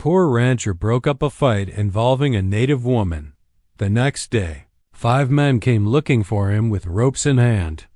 poor rancher broke up a fight involving a native woman. The next day, 5 men came looking for him with ropes in hand.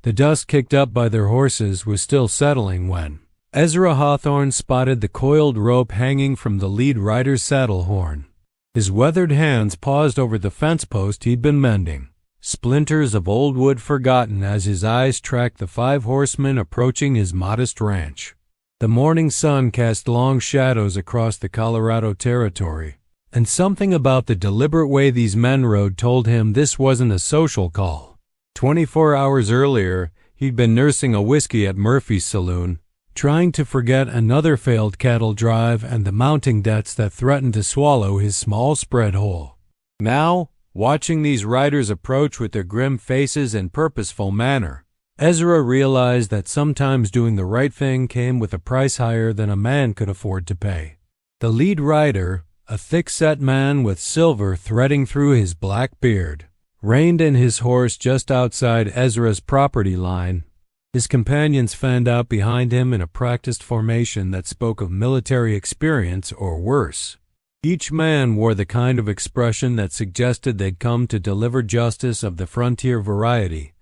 The dust kicked up by their horses was still settling when Ezra Hawthorne spotted the coiled rope hanging from the lead rider's saddle horn. His weathered hands paused over the fence post he'd been mending, splinters of old wood forgotten as his eyes tracked the 5 horsemen approaching his modest ranch. The morning sun cast long shadows across the Colorado Territory, and something about the deliberate way these men rode told him this wasn't a social call. 24 hours earlier, he'd been nursing a whiskey at Murphy's saloon, trying to forget another failed cattle drive and the mounting debts that threatened to swallow his small spread whole. Now, watching these riders approach with their grim faces and purposeful manner, Ezra realized that sometimes doing the right thing came with a price higher than a man could afford to pay. The lead rider, a thick-set man with silver threading through his black beard, reined in his horse just outside Ezra's property line. His companions fanned out behind him in a practiced formation that spoke of military experience or worse. Each man wore the kind of expression that suggested they'd come to deliver justice of the frontier variety,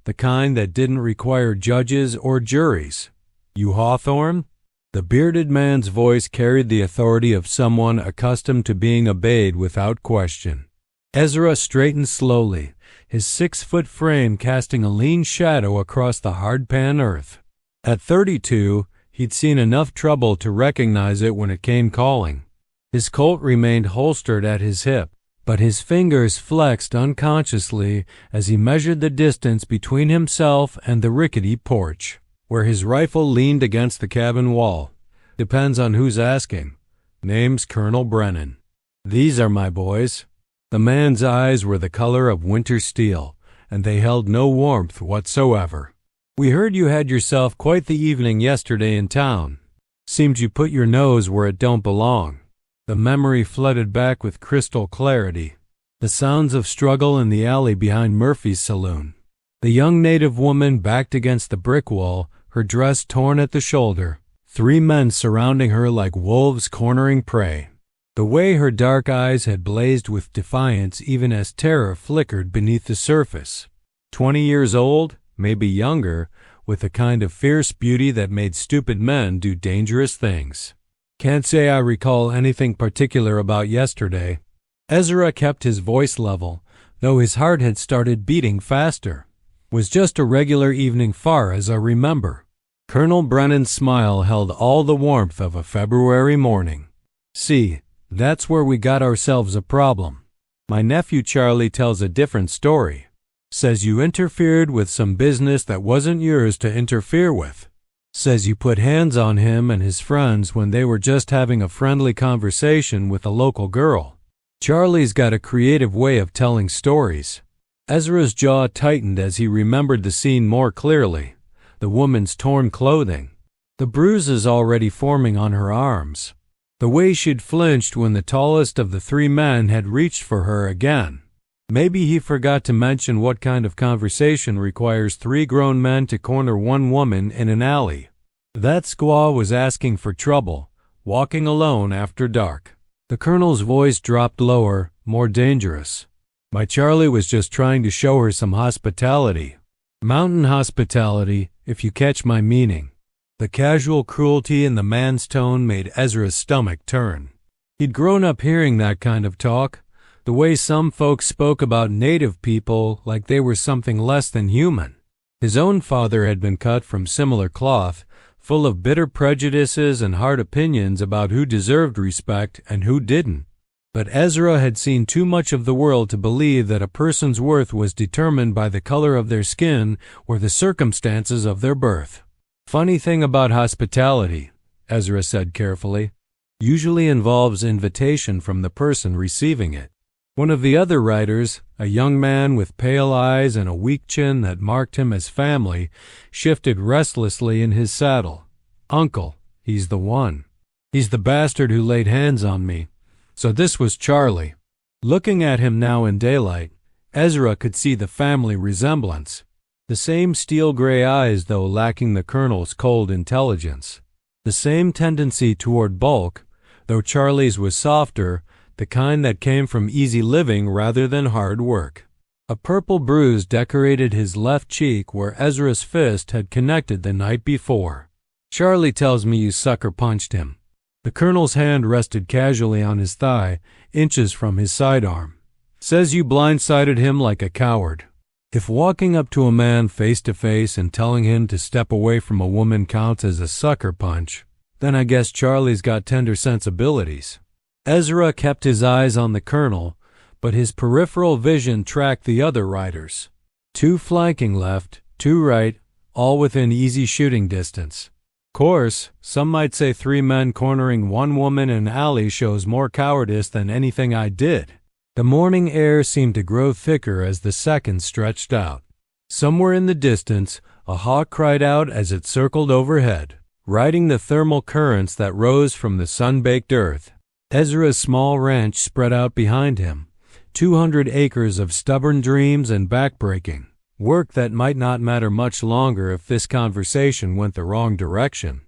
the kind that didn't require judges or juries. "You Hawthorne?" The bearded man's voice carried the authority of someone accustomed to being obeyed without question. Ezra straightened slowly, his 6-foot frame casting a lean shadow across the hard-pan earth. At 32, he'd seen enough trouble to recognize it when it came calling. His Colt remained holstered at his hip, but his fingers flexed unconsciously as he measured the distance between himself and the rickety porch, where his rifle leaned against the cabin wall. "Depends on who's asking. Name's Colonel Brennan. These are my boys." The man's eyes were the color of winter steel, and they held no warmth whatsoever. "We heard you had yourself quite the evening yesterday in town. Seems you put your nose where it don't belong." The memory flooded back with crystal clarity. The sounds of struggle in the alley behind Murphy's saloon. The young native woman backed against the brick wall, her dress torn at the shoulder, 3 men surrounding her like wolves cornering prey. The way her dark eyes had blazed with defiance even as terror flickered beneath the surface. 20 years old, maybe younger, with a kind of fierce beauty that made stupid men do dangerous things. "Can't say I recall anything particular about yesterday." Ezra kept his voice level, though his heart had started beating faster. "Was just a regular evening far as I remember." Colonel Brennan's smile held all the warmth of a February morning. "See, that's where we got ourselves a problem. My nephew Charlie tells a different story. Says you interfered with some business that wasn't yours to interfere with. Says you put hands on him and his friends when they were just having a friendly conversation with a local girl. Charlie's got a creative way of telling stories." Ezra's jaw tightened as he remembered the scene more clearly. The woman's torn clothing, the bruises already forming on her arms, the way she'd flinched when the tallest of the 3 men had reached for her again. Maybe he forgot to mention what kind of conversation requires 3 grown men to corner 1 woman in an alley. That squaw was asking for trouble, walking alone after dark. The colonel's voice dropped lower, more dangerous. "My Charlie was just trying to show her some hospitality. Mountain hospitality, if you catch my meaning." The casual cruelty in the man's tone made Ezra's stomach turn. He'd grown up hearing that kind of talk, the way some folks spoke about native people like they were something less than human. His own father had been cut from similar cloth, full of bitter prejudices and hard opinions about who deserved respect and who didn't. But Ezra had seen too much of the world to believe that a person's worth was determined by the color of their skin or the circumstances of their birth. "Funny thing about hospitality," Ezra said carefully, "usually involves invitation from the person receiving it." One of the other riders, a young man with pale eyes and a weak chin that marked him as family, shifted restlessly in his saddle. "Uncle, he's the one. He's the bastard who laid hands on me." So this was Charlie. Looking at him now in daylight, Ezra could see the family resemblance. The same steel-gray eyes, though lacking the colonel's cold intelligence. The same tendency toward bulk, though Charlie's was softer, the kind that came from easy living rather than hard work. A purple bruise decorated his left cheek where Ezra's fist had connected the night before. "Charlie tells me you sucker punched him." The colonel's hand rested casually on his thigh, inches from his sidearm. "Says you blindsided him like a coward." If walking up to a man face to face and telling him to step away from a woman counts as a sucker punch, then I guess Charlie's got tender sensibilities. Ezra kept his eyes on the colonel, but his peripheral vision tracked the other riders. 2 flanking left, 2 right, all within easy shooting distance. Course, some might say 3 men cornering 1 woman in an alley shows more cowardice than anything I did. The morning air seemed to grow thicker as the seconds stretched out. Somewhere in the distance, a hawk cried out as it circled overhead, riding the thermal currents that rose from the sun-baked earth. Ezra's small ranch spread out behind him, 200 acres of stubborn dreams and backbreaking, work that might not matter much longer if this conversation went the wrong direction.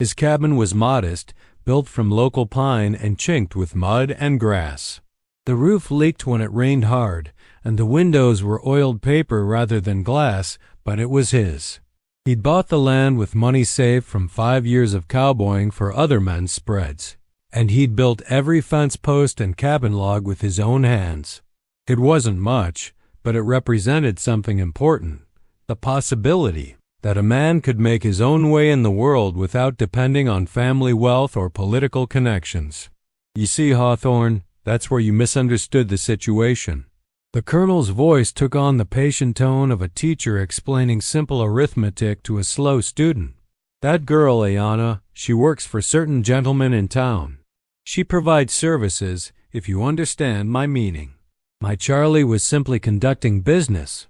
His cabin was modest, built from local pine and chinked with mud and grass. The roof leaked when it rained hard, and the windows were oiled paper rather than glass, but it was his. He'd bought the land with money saved from 5 years of cowboying for other men's spreads, and he'd built every fence post and cabin log with his own hands. It wasn't much, but it represented something important, the possibility that a man could make his own way in the world without depending on family wealth or political connections. "You see, Hawthorne, that's where you misunderstood the situation." The colonel's voice took on the patient tone of a teacher explaining simple arithmetic to a slow student. "That girl, Ayana, she works for certain gentlemen in town. She provides services, if you understand my meaning. My Charlie was simply conducting business."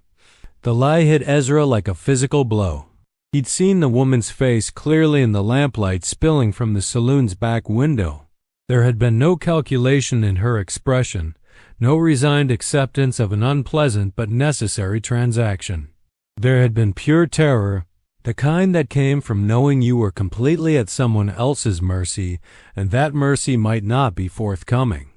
The lie hit Ezra like a physical blow. He'd seen the woman's face clearly in the lamplight spilling from the saloon's back window. There had been no calculation in her expression, no resigned acceptance of an unpleasant but necessary transaction. There had been pure terror, the kind that came from knowing you were completely at someone else's mercy, and that mercy might not be forthcoming.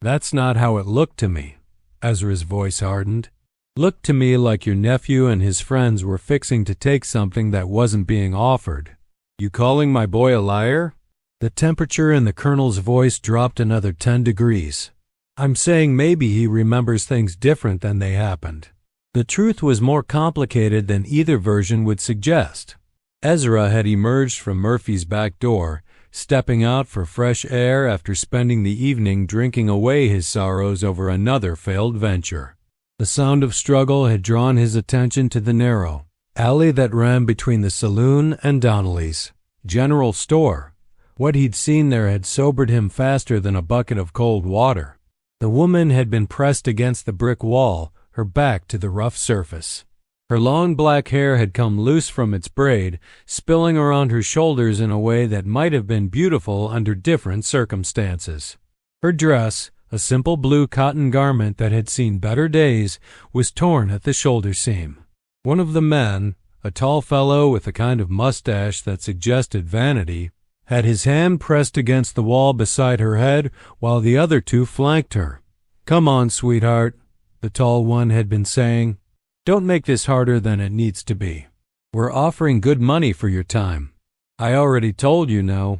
"That's not how it looked to me." Ezra's voice hardened. "Looked to me like your nephew and his friends were fixing to take something that wasn't being offered." "You calling my boy a liar?" The temperature in the colonel's voice dropped another 10 degrees. "I'm saying maybe he remembers things different than they happened." The truth was more complicated than either version would suggest. Ezra had emerged from Murphy's back door, stepping out for fresh air after spending the evening drinking away his sorrows over another failed venture. The sound of struggle had drawn his attention to the narrow alley that ran between the saloon and Donnelly's general store. What he'd seen there had sobered him faster than a bucket of cold water. The woman had been pressed against the brick wall, her back to the rough surface. Her long black hair had come loose from its braid, spilling around her shoulders in a way that might have been beautiful under different circumstances. Her dress, a simple blue cotton garment that had seen better days, was torn at the shoulder seam. One of the men, a tall fellow with a kind of mustache that suggested vanity, had his hand pressed against the wall beside her head while the other 2 flanked her. "Come on, sweetheart," the tall one had been saying. "Don't make this harder than it needs to be. We're offering good money for your time. I already told you no."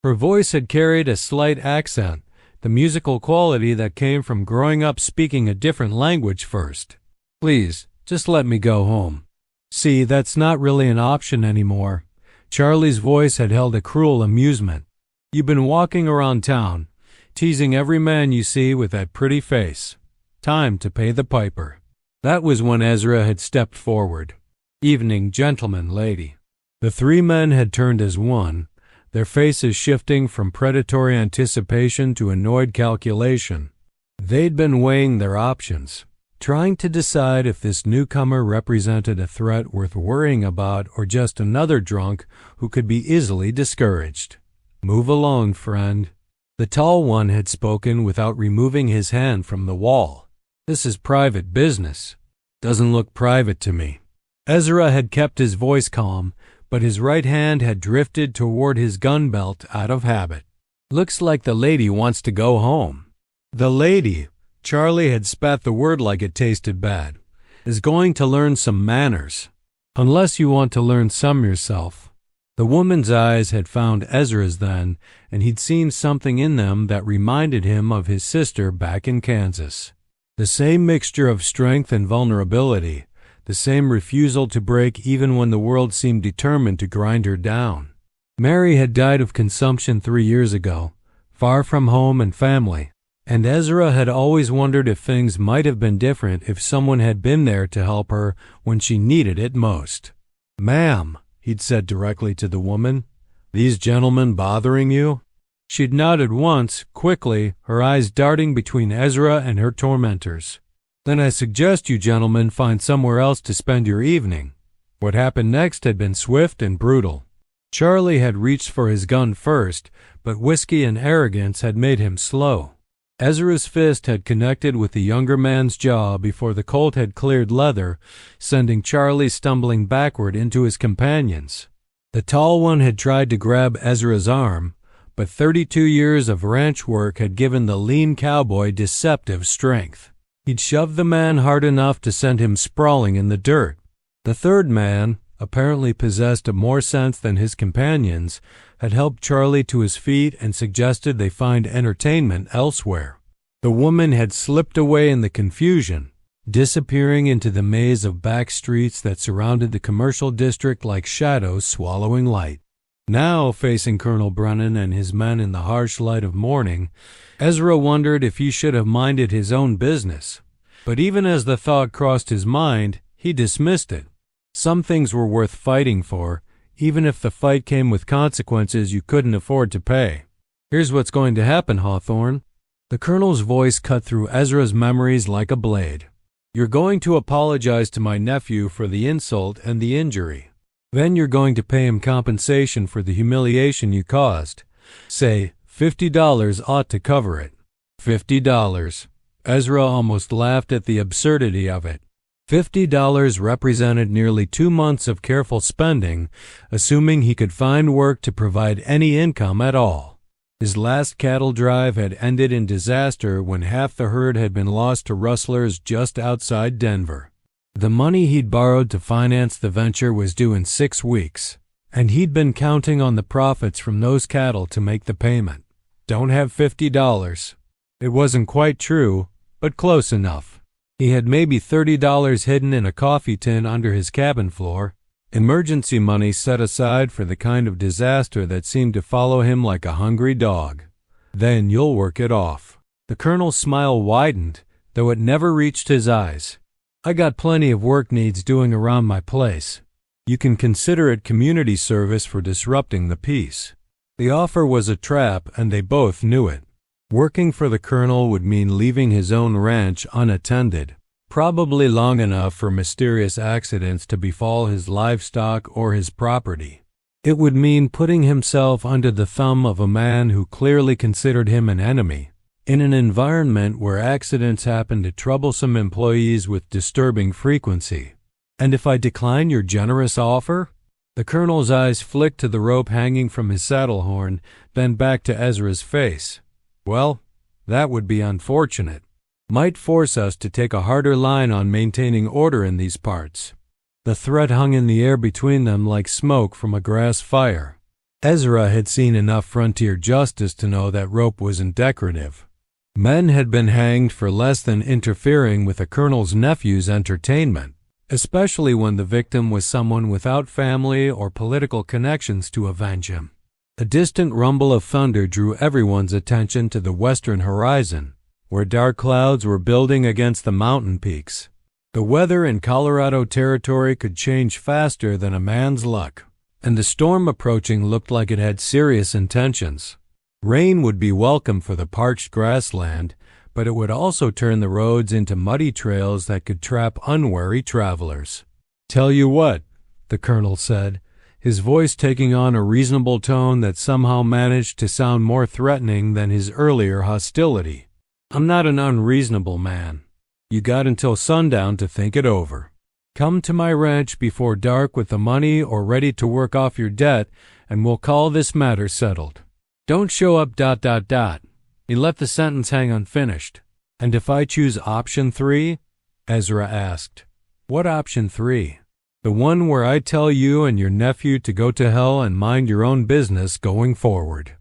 Her voice had carried a slight accent, the musical quality that came from growing up speaking a different language first. "Please, just let me go home. See, that's not really an option anymore." Charlie's voice had held a cruel amusement. "You've been walking around town, teasing every man you see with that pretty face. Time to pay the piper." That was when Ezra had stepped forward. "Evening, gentlemen, lady." The 3 men had turned as one, their faces shifting from predatory anticipation to annoyed calculation. They'd been weighing their options, trying to decide if this newcomer represented a threat worth worrying about or just another drunk who could be easily discouraged. "Move along, friend." The tall one had spoken without removing his hand from the wall. "This is private business." "Doesn't look private to me." Ezra had kept his voice calm, but his right hand had drifted toward his gun belt out of habit. Looks like the lady wants to go home." The lady, Charlie had spat the word like it tasted bad, is going to learn some manners. Unless you want to learn some yourself. The woman's eyes had found Ezra's then, and he'd seen something in them that reminded him of his sister back in Kansas. The same mixture of strength and vulnerability, the same refusal to break even when the world seemed determined to grind her down. Mary had died of consumption 3 years ago, far from home and family, and Ezra had always wondered if things might have been different if someone had been there to help her when she needed it most. "Ma'am," he'd said directly to the woman, "these gentlemen bothering you?" She'd nodded once, quickly, her eyes darting between Ezra and her tormentors. "Then I suggest you gentlemen find somewhere else to spend your evening." What happened next had been swift and brutal. Charlie had reached for his gun first, but whiskey and arrogance had made him slow. Ezra's fist had connected with the younger man's jaw before the Colt had cleared leather, sending Charlie stumbling backward into his companions. The tall one had tried to grab Ezra's arm, but 32 years of ranch work had given the lean cowboy deceptive strength. He'd shoved the man hard enough to send him sprawling in the dirt. The third man, apparently possessed of more sense than his companions, had helped Charlie to his feet and suggested they find entertainment elsewhere. The woman had slipped away in the confusion, disappearing into the maze of back streets that surrounded the commercial district like shadows swallowing light. Now, facing Colonel Brennan and his men in the harsh light of morning, Ezra wondered if he should have minded his own business. But even as the thought crossed his mind, he dismissed it. Some things were worth fighting for, even if the fight came with consequences you couldn't afford to pay. "Here's what's going to happen, Hawthorne." The colonel's voice cut through Ezra's memories like a blade. "You're going to apologize to my nephew for the insult and the injury. Then you're going to pay him compensation for the humiliation you caused. Say, $50 ought to cover it." $50. Ezra almost laughed at the absurdity of it. $50 represented nearly 2 months of careful spending, assuming he could find work to provide any income at all. His last cattle drive had ended in disaster when half the herd had been lost to rustlers just outside Denver. The money he'd borrowed to finance the venture was due in 6 weeks, and he'd been counting on the profits from those cattle to make the payment. Don't have $50. It wasn't quite true, but close enough. He had maybe $30 hidden in a coffee tin under his cabin floor, emergency money set aside for the kind of disaster that seemed to follow him like a hungry dog. Then you'll work it off. The colonel's smile widened, though it never reached his eyes. "I got plenty of work needs doing around my place. You can consider it community service for disrupting the peace." The offer was a trap, and they both knew it. Working for the colonel would mean leaving his own ranch unattended, probably long enough for mysterious accidents to befall his livestock or his property. It would mean putting himself under the thumb of a man who clearly considered him an enemy, in an environment where accidents happened to troublesome employees with disturbing frequency. "And if I decline your generous offer?" The colonel's eyes flicked to the rope hanging from his saddle horn, then back to Ezra's face. "Well, that would be unfortunate. Might force us to take a harder line on maintaining order in these parts." The threat hung in the air between them like smoke from a grass fire. Ezra had seen enough frontier justice to know that rope wasn't decorative. Men had been hanged for less than interfering with a colonel's nephew's entertainment, especially when the victim was someone without family or political connections to avenge him. A distant rumble of thunder drew everyone's attention to the western horizon, where dark clouds were building against the mountain peaks. The weather in Colorado Territory could change faster than a man's luck, and the storm approaching looked like it had serious intentions. Rain would be welcome for the parched grassland, but it would also turn the roads into muddy trails that could trap unwary travelers. "Tell you what," the colonel said, his voice taking on a reasonable tone that somehow managed to sound more threatening than his earlier hostility. "I'm not an unreasonable man. You got until sundown to think it over. Come to my ranch before dark with the money or ready to work off your debt, and we'll call this matter settled. Don't show up ... He left the sentence hang unfinished. And if I choose option 3? Ezra asked. What option 3? The one where I tell you and your nephew to go to hell and mind your own business going forward.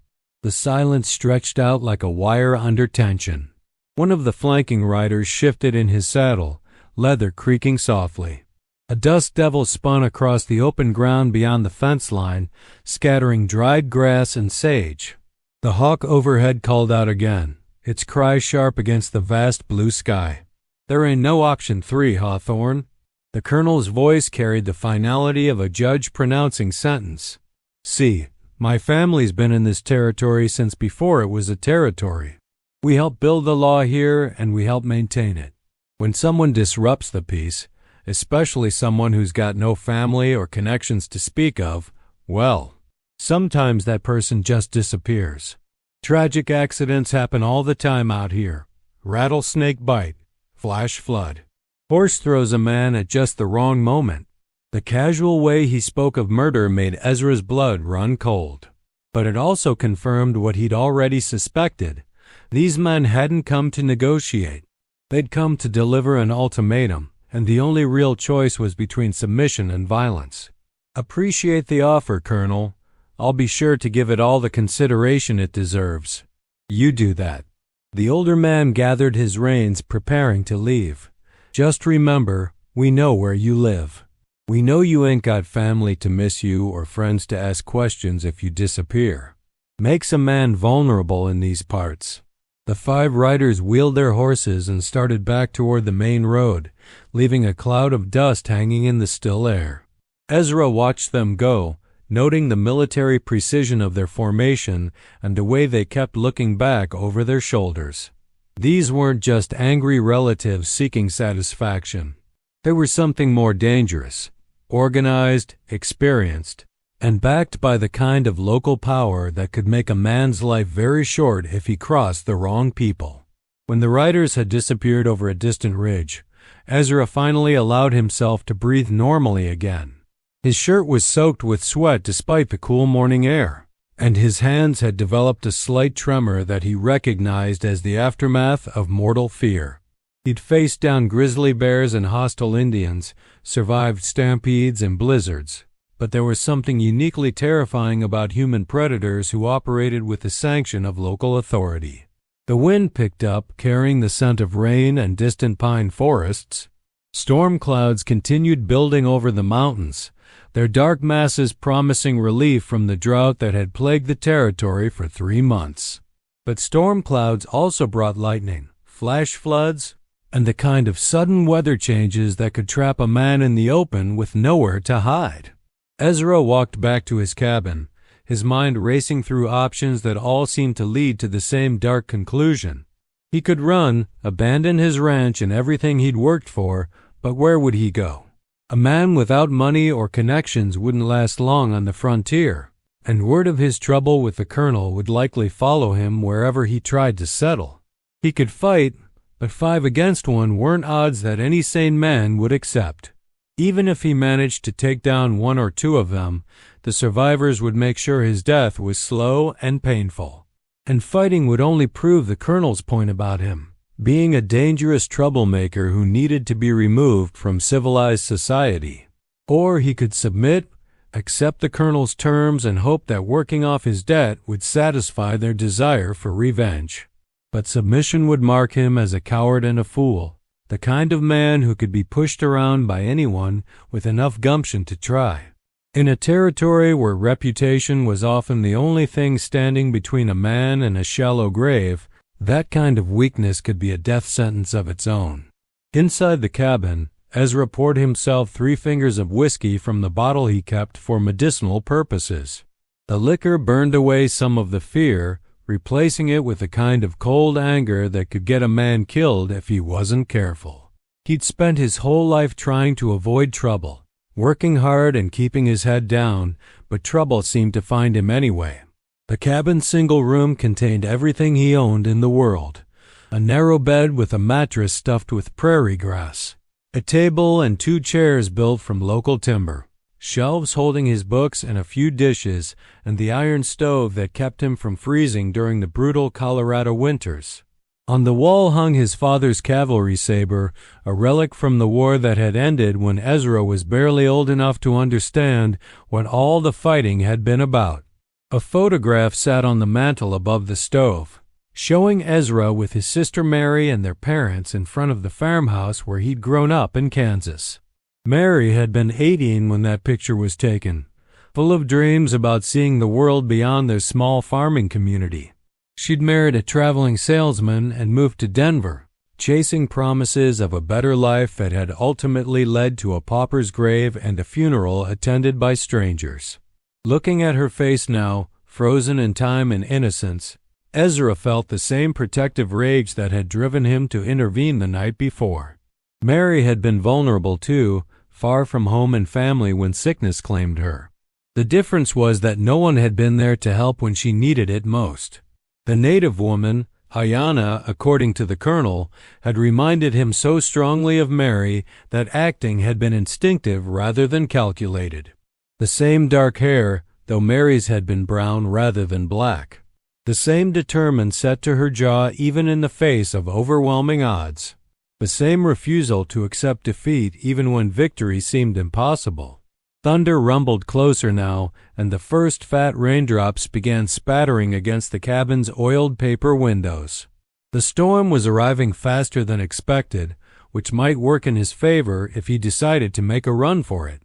The silence stretched out like a wire under tension. One of the flanking riders shifted in his saddle, leather creaking softly. A dust devil spun across the open ground beyond the fence line, scattering dried grass and sage. The hawk overhead called out again, its cry sharp against the vast blue sky. There ain't no option 3, Hawthorne. The colonel's voice carried the finality of a judge pronouncing sentence. See, my family's been in this territory since before it was a territory. We help build the law here and we help maintain it. When someone disrupts the peace, especially someone who's got no family or connections to speak of, well, sometimes that person just disappears. Tragic accidents happen all the time out here. Rattlesnake bite, flash flood. Horse throws a man at just the wrong moment. The casual way he spoke of murder made Ezra's blood run cold. But it also confirmed what he'd already suspected. These men hadn't come to negotiate. They'd come to deliver an ultimatum, and the only real choice was between submission and violence. Appreciate the offer, Colonel. I'll be sure to give it all the consideration it deserves. You do that. The older man gathered his reins, preparing to leave. Just remember, we know where you live. We know you ain't got family to miss you or friends to ask questions if you disappear. Makes a man vulnerable in these parts. The 5 riders wheeled their horses and started back toward the main road, leaving a cloud of dust hanging in the still air. Ezra watched them go, noting the military precision of their formation and the way they kept looking back over their shoulders. These weren't just angry relatives seeking satisfaction. They were something more dangerous, organized, experienced, and backed by the kind of local power that could make a man's life very short if he crossed the wrong people. When the riders had disappeared over a distant ridge, Ezra finally allowed himself to breathe normally again. His shirt was soaked with sweat despite the cool morning air, and his hands had developed a slight tremor that he recognized as the aftermath of mortal fear. He'd faced down grizzly bears and hostile Indians, survived stampedes and blizzards, but there was something uniquely terrifying about human predators who operated with the sanction of local authority. The wind picked up, carrying the scent of rain and distant pine forests. Storm clouds continued building over the mountains, their dark masses promising relief from the drought that had plagued the territory for 3 months. But storm clouds also brought lightning, flash floods, and the kind of sudden weather changes that could trap a man in the open with nowhere to hide. Ezra walked back to his cabin, his mind racing through options that all seemed to lead to the same dark conclusion. He could run, abandon his ranch and everything he'd worked for, but where would he go? A man without money or connections wouldn't last long on the frontier, and word of his trouble with the colonel would likely follow him wherever he tried to settle. He could fight, but 5 against 1 weren't odds that any sane man would accept. Even if he managed to take down 1 or 2 of them, the survivors would make sure his death was slow and painful. And fighting would only prove the colonel's point about him, being a dangerous troublemaker who needed to be removed from civilized society. Or he could submit, accept the colonel's terms, and hope that working off his debt would satisfy their desire for revenge. But submission would mark him as a coward and a fool, the kind of man who could be pushed around by anyone with enough gumption to try. In a territory where reputation was often the only thing standing between a man and a shallow grave, that kind of weakness could be a death sentence of its own. Inside the cabin, Ezra poured himself 3 fingers of whiskey from the bottle he kept for medicinal purposes. The liquor burned away some of the fear, replacing it with a kind of cold anger that could get a man killed if he wasn't careful. He'd spent his whole life trying to avoid trouble, working hard and keeping his head down, but trouble seemed to find him anyway. The cabin's single room contained everything he owned in the world: a narrow bed with a mattress stuffed with prairie grass, a table and 2 chairs built from local timber, shelves holding his books and a few dishes, and the iron stove that kept him from freezing during the brutal Colorado winters. On the wall hung his father's cavalry saber, a relic from the war that had ended when Ezra was barely old enough to understand what all the fighting had been about. A photograph sat on the mantel above the stove, showing Ezra with his sister Mary and their parents in front of the farmhouse where he'd grown up in Kansas. Mary had been 18 when that picture was taken, full of dreams about seeing the world beyond their small farming community. She'd married a traveling salesman and moved to Denver, chasing promises of a better life that had ultimately led to a pauper's grave and a funeral attended by strangers. Looking at her face now, frozen in time and innocence, Ezra felt the same protective rage that had driven him to intervene the night before. Mary had been vulnerable too, far from home and family when sickness claimed her. The difference was that no one had been there to help when she needed it most. The native woman, Hayana, according to the colonel, had reminded him so strongly of Mary that acting had been instinctive rather than calculated. The same dark hair, though Mary's had been brown rather than black. The same determined set to her jaw even in the face of overwhelming odds. The same refusal to accept defeat even when victory seemed impossible. Thunder rumbled closer now, and the first fat raindrops began spattering against the cabin's oiled paper windows. The storm was arriving faster than expected, which might work in his favor if he decided to make a run for it.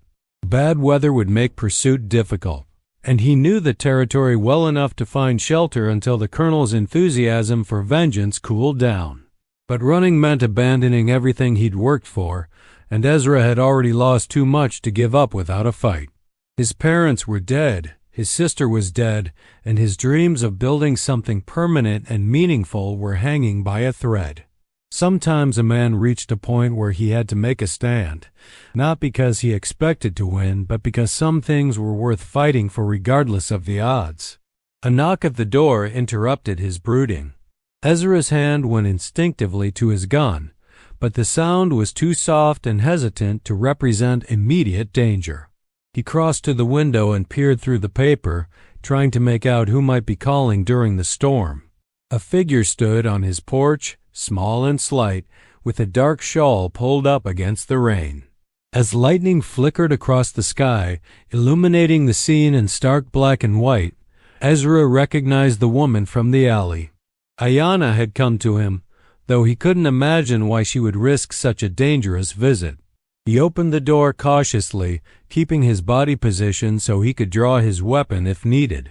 Bad weather would make pursuit difficult, and he knew the territory well enough to find shelter until the colonel's enthusiasm for vengeance cooled down. But running meant abandoning everything he'd worked for, and Ezra had already lost too much to give up without a fight. His parents were dead, his sister was dead, and his dreams of building something permanent and meaningful were hanging by a thread. Sometimes a man reached a point where he had to make a stand, not because he expected to win, but because some things were worth fighting for regardless of the odds. A knock at the door interrupted his brooding. Ezra's hand went instinctively to his gun, but the sound was too soft and hesitant to represent immediate danger. He crossed to the window and peered through the paper, trying to make out who might be calling during the storm. A figure stood on his porch, small and slight, with a dark shawl pulled up against the rain. As lightning flickered across the sky, illuminating the scene in stark black and white, Ezra recognized the woman from the alley. Ayana had come to him, though he couldn't imagine why she would risk such a dangerous visit. He opened the door cautiously, keeping his body position so he could draw his weapon if needed.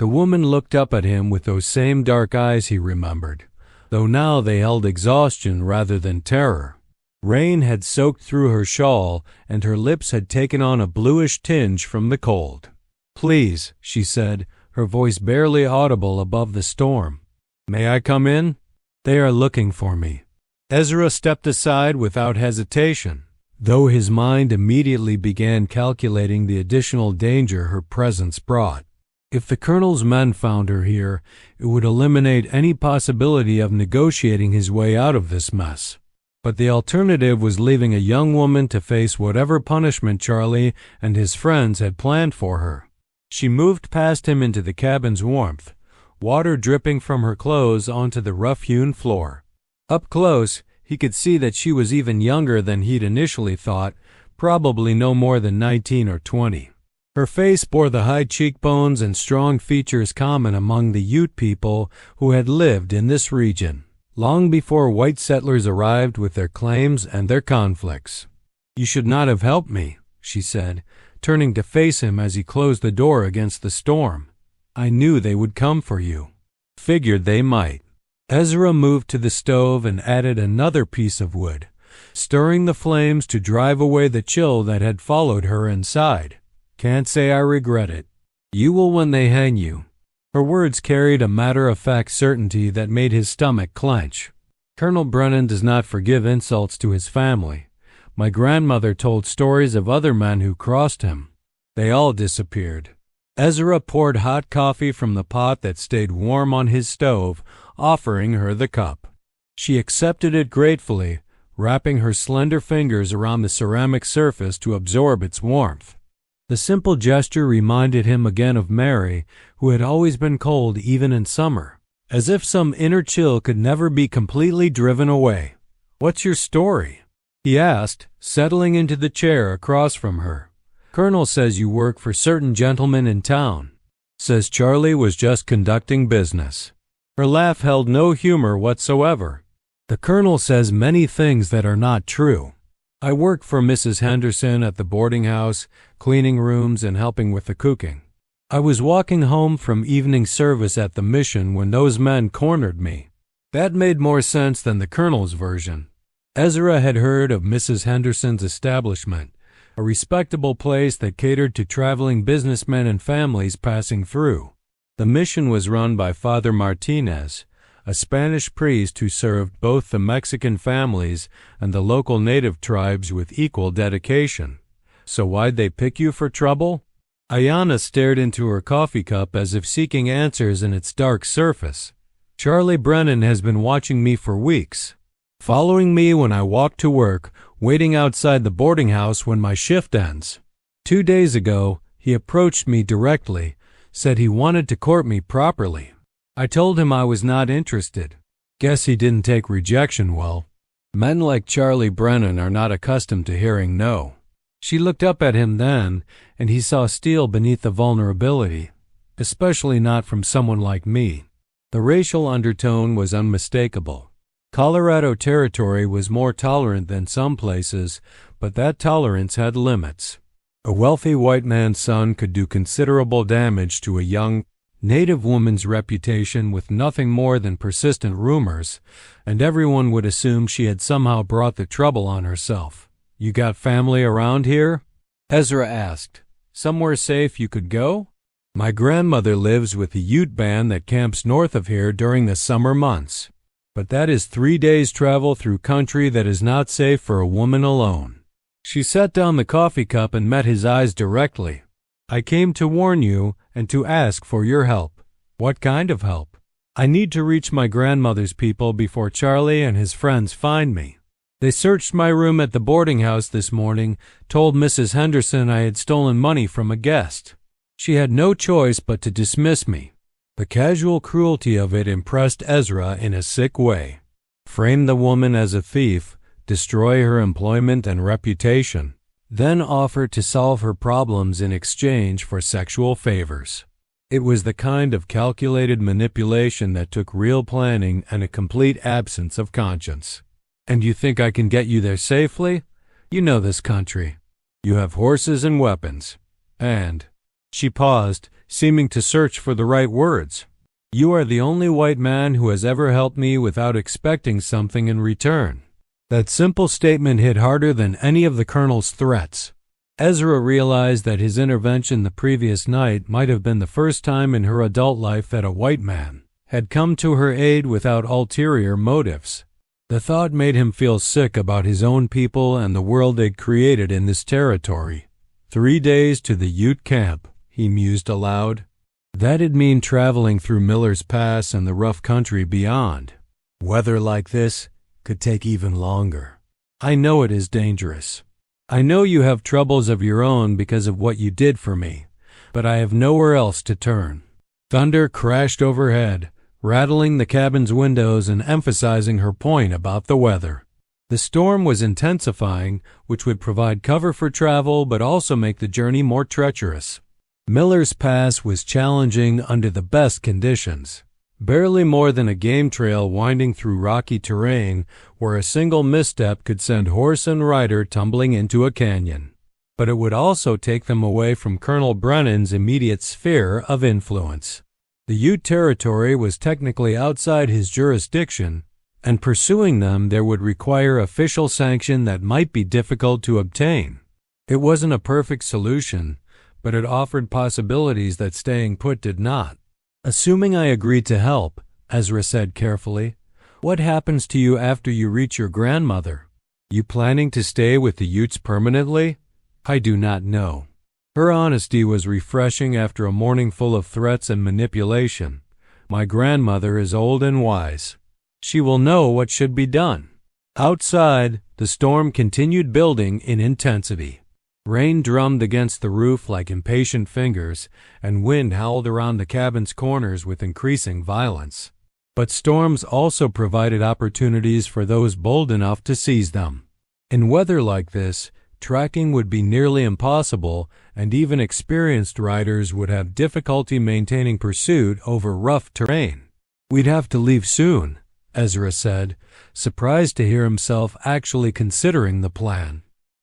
The woman looked up at him with those same dark eyes he remembered, though now they held exhaustion rather than terror. Rain had soaked through her shawl, and her lips had taken on a bluish tinge from the cold. "Please," she said, her voice barely audible above the storm. "May I come in? They are looking for me." Ezra stepped aside without hesitation, though his mind immediately began calculating the additional danger her presence brought. If the colonel's men found her here, it would eliminate any possibility of negotiating his way out of this mess. But the alternative was leaving a young woman to face whatever punishment Charlie and his friends had planned for her. She moved past him into the cabin's warmth, water dripping from her clothes onto the rough-hewn floor. Up close, he could see that she was even younger than he'd initially thought, probably no more than 19 or 20. Her face bore the high cheekbones and strong features common among the Ute people who had lived in this region, long before white settlers arrived with their claims and their conflicts. "You should not have helped me," she said, turning to face him as he closed the door against the storm. "I knew they would come for you." "Figured they might." Ezra moved to the stove and added another piece of wood, stirring the flames to drive away the chill that had followed her inside. "Can't say I regret it. You will when they hang you." Her words carried a matter-of-fact certainty that made his stomach clench. "Colonel Brennan does not forgive insults to his family. My grandmother told stories of other men who crossed him. They all disappeared." Ezra poured hot coffee from the pot that stayed warm on his stove, offering her the cup. She accepted it gratefully, wrapping her slender fingers around the ceramic surface to absorb its warmth. The simple gesture reminded him again of Mary, who had always been cold even in summer, as if some inner chill could never be completely driven away. "What's your story?" he asked, settling into the chair across from her. "Colonel says you work for certain gentlemen in town. Says Charlie was just conducting business." Her laugh held no humor whatsoever. "The Colonel says many things that are not true. I work for Mrs. Henderson at the boarding house, cleaning rooms and helping with the cooking. I was walking home from evening service at the mission when those men cornered me." That made more sense than the Colonel's version. Ezra had heard of Mrs. Henderson's establishment, a respectable place that catered to traveling businessmen and families passing through. The mission was run by Father Martinez, a Spanish priest who served both the Mexican families and the local native tribes with equal dedication. "So why'd they pick you for trouble?" Ayanna stared into her coffee cup as if seeking answers in its dark surface. "Charlie Brennan has been watching me for weeks, following me when I walk to work, waiting outside the boarding house when my shift ends. 2 days ago, he approached me directly, said he wanted to court me properly. I told him I was not interested. Guess he didn't take rejection well. Men like Charlie Brennan are not accustomed to hearing no." She looked up at him then, and he saw steel beneath the vulnerability, especially not from someone like me. The racial undertone was unmistakable. Colorado Territory was more tolerant than some places, but that tolerance had limits. A wealthy white man's son could do considerable damage to a young Native woman's reputation with nothing more than persistent rumors, and everyone would assume she had somehow brought the trouble on herself. "You got family around here?" Ezra asked. "Somewhere safe you could go?" "My grandmother lives with the Ute band that camps north of here during the summer months. But that is 3 days' travel through country that is not safe for a woman alone." She set down the coffee cup and met his eyes directly. "I came to warn you and to ask for your help." "What kind of help?" "I need to reach my grandmother's people before Charlie and his friends find me. They searched my room at the boarding house this morning, told Mrs. Henderson I had stolen money from a guest. She had no choice but to dismiss me." The casual cruelty of it impressed Ezra in a sick way. Frame the woman as a thief, destroy her employment and reputation, then offer to solve her problems in exchange for sexual favors. It was the kind of calculated manipulation that took real planning and a complete absence of conscience. "And you think I can get you there safely? You know this country. You have horses and weapons. And—" She paused, seeming to search for the right words. "You are the only white man who has ever helped me without expecting something in return." That simple statement hit harder than any of the Colonel's threats. Ezra realized that his intervention the previous night might have been the first time in her adult life that a white man had come to her aid without ulterior motives. The thought made him feel sick about his own people and the world they'd created in this territory. 3 days to the Ute camp, he mused aloud. That'd mean traveling through Miller's Pass and the rough country beyond. Weather like this could take even longer. I know it is dangerous. I know you have troubles of your own because of what you did for me, but I have nowhere else to turn. Thunder crashed overhead, rattling the cabin's windows and emphasizing her point about the weather. The storm was intensifying, which would provide cover for travel but also make the journey more treacherous. Miller's Pass was challenging under the best conditions. Barely more than a game trail winding through rocky terrain where a single misstep could send horse and rider tumbling into a canyon. But it would also take them away from Colonel Brennan's immediate sphere of influence. The Ute territory was technically outside his jurisdiction, and pursuing them there would require official sanction that might be difficult to obtain. It wasn't a perfect solution, but it offered possibilities that staying put did not. "Assuming I agreed to help," Ezra said carefully, "what happens to you after you reach your grandmother? You planning to stay with the Utes permanently?" "I do not know." Her honesty was refreshing after a morning full of threats and manipulation. "My grandmother is old and wise. She will know what should be done." Outside, the storm continued building in intensity. Rain drummed against the roof like impatient fingers, and wind howled around the cabin's corners with increasing violence. But storms also provided opportunities for those bold enough to seize them. In weather like this, tracking would be nearly impossible, and even experienced riders would have difficulty maintaining pursuit over rough terrain. "We'd have to leave soon," Ezra said, surprised to hear himself actually considering the plan.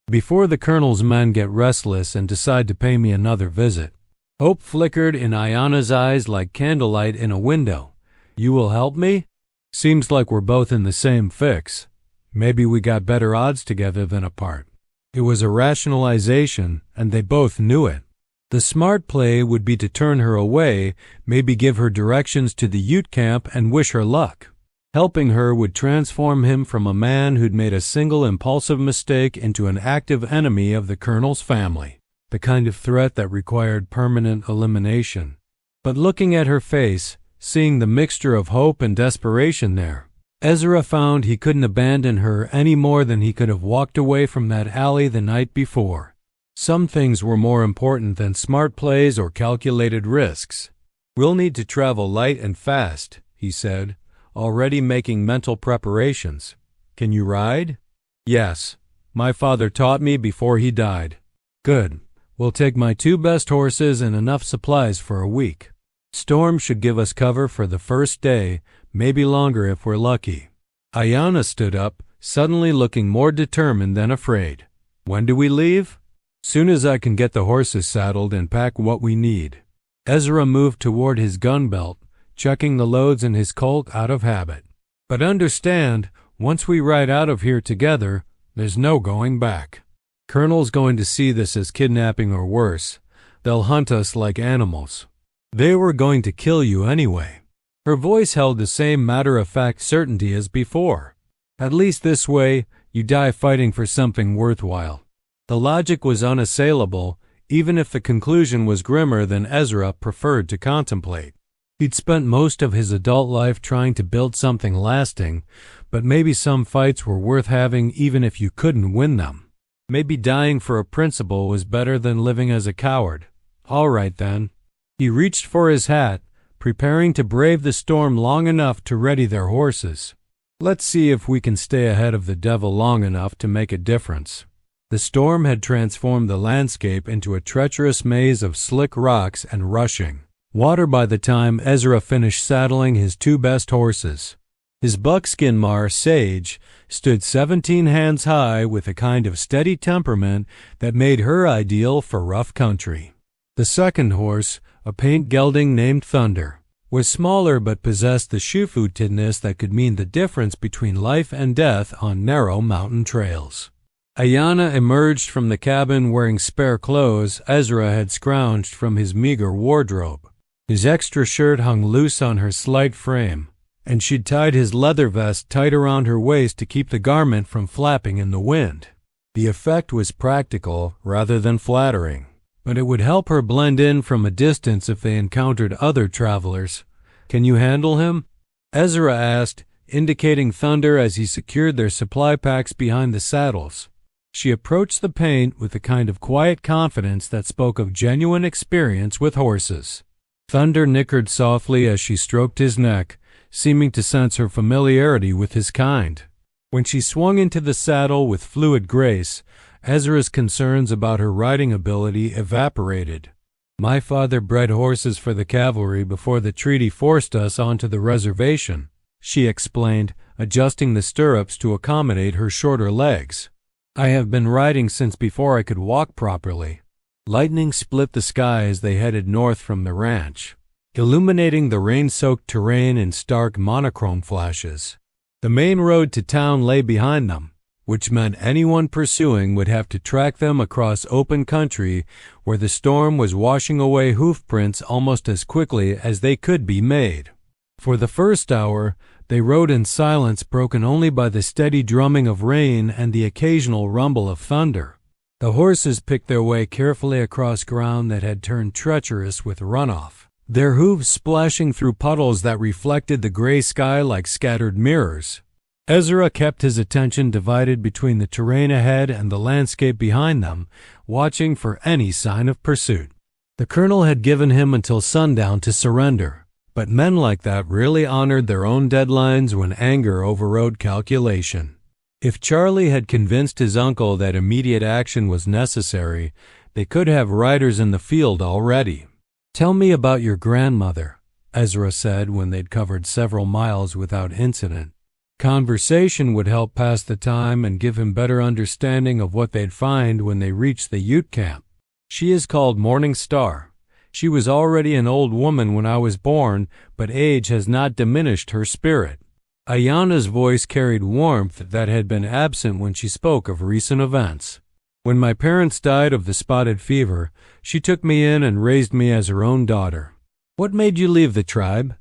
"Before the colonel's men get restless and decide to pay me another visit." Hope flickered in Ayanna's eyes like candlelight in a window. "You will help me? Seems like we're both in the same fix. Maybe we got better odds together than apart." It was a rationalization, and they both knew it. The smart play would be to turn her away, maybe give her directions to the Ute camp and wish her luck. Helping her would transform him from a man who'd made a single impulsive mistake into an active enemy of the colonel's family, the kind of threat that required permanent elimination. But looking at her face, seeing the mixture of hope and desperation there, Ezra found he couldn't abandon her any more than he could have walked away from that alley the night before. Some things were more important than smart plays or calculated risks. "We'll need to travel light and fast," he said, already making mental preparations. "Can you ride?" "Yes. My father taught me before he died." "Good. We'll take my 2 best horses and enough supplies for a week. Storm should give us cover for the first day, maybe longer if we're lucky." Ayanna stood up, suddenly looking more determined than afraid. "When do we leave?" "Soon as I can get the horses saddled and pack what we need." Ezra moved toward his gun belt, checking the loads in his Colt out of habit. "But understand, once we ride out of here together, there's no going back. Colonel's going to see this as kidnapping or worse. They'll hunt us like animals. They were going to kill you anyway." Her voice held the same matter-of-fact certainty as before. "At least this way, you die fighting for something worthwhile." The logic was unassailable, even if the conclusion was grimmer than Ezra preferred to contemplate. He'd spent most of his adult life trying to build something lasting, but maybe some fights were worth having even if you couldn't win them. Maybe dying for a principle was better than living as a coward. All right then. He reached for his hat, preparing to brave the storm long enough to ready their horses. "Let's see if we can stay ahead of the devil long enough to make a difference." The storm had transformed the landscape into a treacherous maze of slick rocks and rushing water by the time Ezra finished saddling his 2 best horses. His buckskin mare, Sage, stood 17 hands high with a kind of steady temperament that made her ideal for rough country. The second horse, a paint gelding named Thunder, was smaller but possessed the shoe-footedness that could mean the difference between life and death on narrow mountain trails. Ayanna emerged from the cabin wearing spare clothes Ezra had scrounged from his meager wardrobe. His extra shirt hung loose on her slight frame, and she'd tied his leather vest tight around her waist to keep the garment from flapping in the wind. The effect was practical rather than flattering, but it would help her blend in from a distance if they encountered other travelers. "Can you handle him?" Ezra asked, indicating Thunder as he secured their supply packs behind the saddles. She approached the paint with a kind of quiet confidence that spoke of genuine experience with horses. Thunder nickered softly as she stroked his neck, seeming to sense her familiarity with his kind. When she swung into the saddle with fluid grace, Ezra's concerns about her riding ability evaporated. "My father bred horses for the cavalry before the treaty forced us onto the reservation," she explained, adjusting the stirrups to accommodate her shorter legs. "I have been riding since before I could walk properly." Lightning split the sky as they headed north from the ranch, illuminating the rain-soaked terrain in stark monochrome flashes. The main road to town lay behind them, which meant anyone pursuing would have to track them across open country where the storm was washing away hoof prints almost as quickly as they could be made. For the first hour, they rode in silence broken only by the steady drumming of rain and the occasional rumble of thunder. The horses picked their way carefully across ground that had turned treacherous with runoff, their hooves splashing through puddles that reflected the gray sky like scattered mirrors. Ezra kept his attention divided between the terrain ahead and the landscape behind them, watching for any sign of pursuit. The colonel had given him until sundown to surrender, but men like that really honored their own deadlines when anger overrode calculation. If Charlie had convinced his uncle that immediate action was necessary, they could have riders in the field already. "Tell me about your grandmother," Ezra said when they'd covered several miles without incident. Conversation would help pass the time and give him better understanding of what they'd find when they reached the Ute camp. "She is called Morning Star. She was already an old woman when I was born, but age has not diminished her spirit." Ayanna's voice carried warmth that had been absent when she spoke of recent events. "When my parents died of the spotted fever, she took me in and raised me as her own daughter." "What made you leave the tribe?"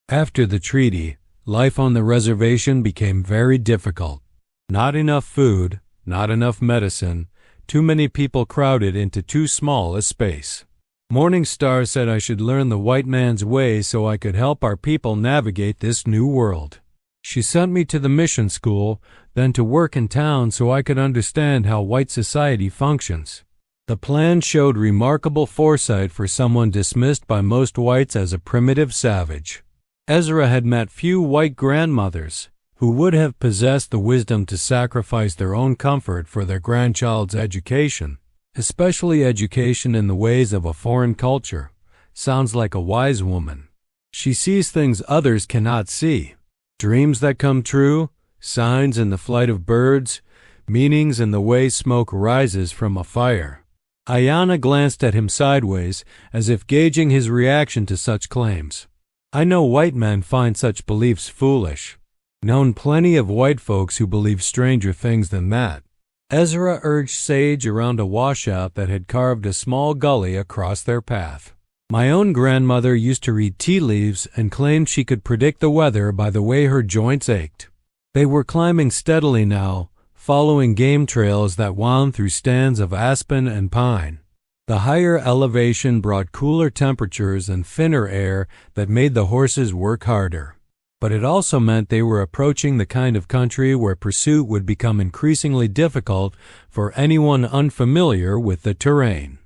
"After the treaty, life on the reservation became very difficult. Not enough food, not enough medicine, too many people crowded into too small a space. Morning Star said I should learn the white man's ways so I could help our people navigate this new world. She sent me to the mission school, then to work in town so I could understand how white society functions. The plan showed remarkable foresight for someone dismissed by most whites as a primitive savage. Ezra had met few white grandmothers who would have possessed the wisdom to sacrifice their own comfort for their grandchild's education, especially education in the ways of a foreign culture. Sounds like a wise woman. She sees things others cannot see. Dreams that come true, signs in the flight of birds, meanings in the way smoke rises from a fire. Ayanna glanced at him sideways, as if gauging his reaction to such claims. "I know white men find such beliefs foolish. Known plenty of white folks who believe stranger things than that." Ezra urged Sage around a washout that had carved a small gully across their path. "My own grandmother used to read tea leaves and claimed she could predict the weather by the way her joints ached." They were climbing steadily now, following game trails that wound through stands of aspen and pine. The higher elevation brought cooler temperatures and thinner air that made the horses work harder. But it also meant they were approaching the kind of country where pursuit would become increasingly difficult for anyone unfamiliar with the terrain.